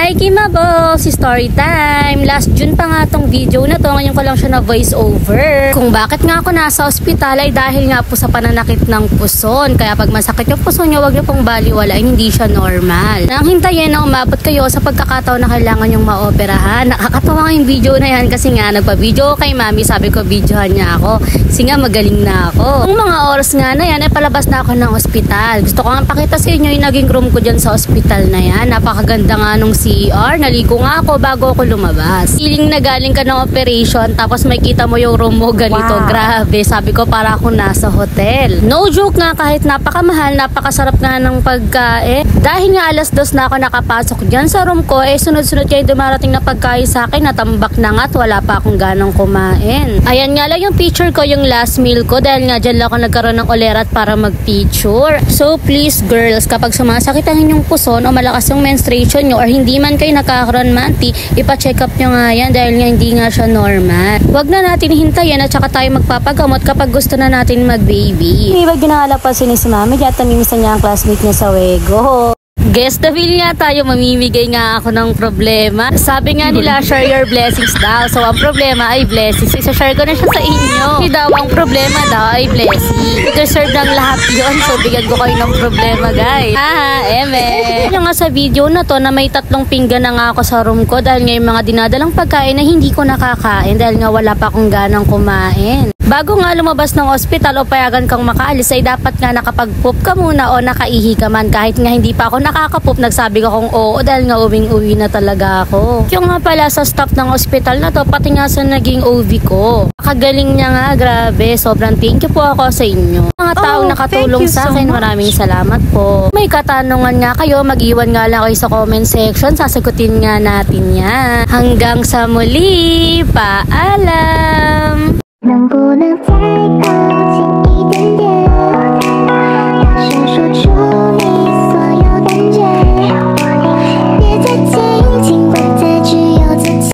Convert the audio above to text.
Hi Kimabo! Si Story Time! Last June pa nga tong video na to, ngayon ko lang siya na voice over. Kung bakit nga ako nasa ospital ay dahil nga po sa pananakit ng puson. Kaya pag masakit yung puson nyo, huwag nyo pong baliwalain, hindi siya normal. Nang hintayin na umabot kayo sa pagkakataon na kailangan yung maoperahan. Nakakatawa nga yung video na yan kasi nga nagpa-video kay mami, sabi ko videohan niya ako. Kasi nga magaling na ako. Kung mga oras nga na yan ay palabas na ako ng ospital. Gusto ko nga pakita sa inyo yung naging room ko dyan sa ospital na yan. Napakaganda nga nung CR. Naligo nga ako bago ako lumabas. Feeling na galing ka ng operation tapos makita mo yung room mo ganito. Wow. Grabe. Sabi ko para ako nasa hotel. No joke nga, kahit napakamahal, napakasarap nga ng pagkain. Dahil nga alas 2 na ako nakapasok dyan sa room ko, sunod-sunod kayo dumarating na pagkain sa akin. Natambak na nga at wala pa akong ganang kumain. Ayan nga lang yung picture ko, yung last meal ko. Dahil nga dyan lang ako nagkaroon ng ulerat para mag-picture. So please girls, kapag sumasakit ang inyong puson o malakas yung menstruation nyo or hindi man kayo nakakaroon manti, ipa-check up nyo nga yan dahil nga hindi nga siya normal. Huwag na natin hintayin at saka tayo magpapagamot kapag gusto na natin mag-baby. May wag ginala pa si mami at namimisan niya ang classmate niya sa Wego. Guess the feel nga tayo, mamimigay nga ako ng problema. Sabi nga nila, share your blessings daw. So, ang problema ay blessings. Isa-share ko na siya sa inyo. Hindi daw, ang problema daw ay blessing. Deserve ng lahat yun. So, bigyan ko kayo ng problema, guys. Eme. Yung nga sa video na to, na may 3 pinggan na nga ako sa room ko dahil nga yung mga dinadalang pagkain na hindi ko nakakain dahil nga wala pa akong ganang kumain. Bago nga lumabas ng ospital o payagan kang makaalis ay dapat nga nakapag-poop ka muna o nakaihi ka man. Kahit nga hindi pa ako nakakapoop, nagsabi ko kung oo dahil nga uwing-uwi na talaga ako. Yung nga pala sa staff ng ospital na to, pati nga sa naging OV ko. Kagaling niya nga, grabe. Sobrang thank you po ako sa inyo. Mga taong nakatulong sa akin, maraming salamat po. May katanungan nga kayo, mag-iwan nga lang kayo sa comment section. Sasagutin nga natin yan. Hanggang sa muli, paalam! 能不能再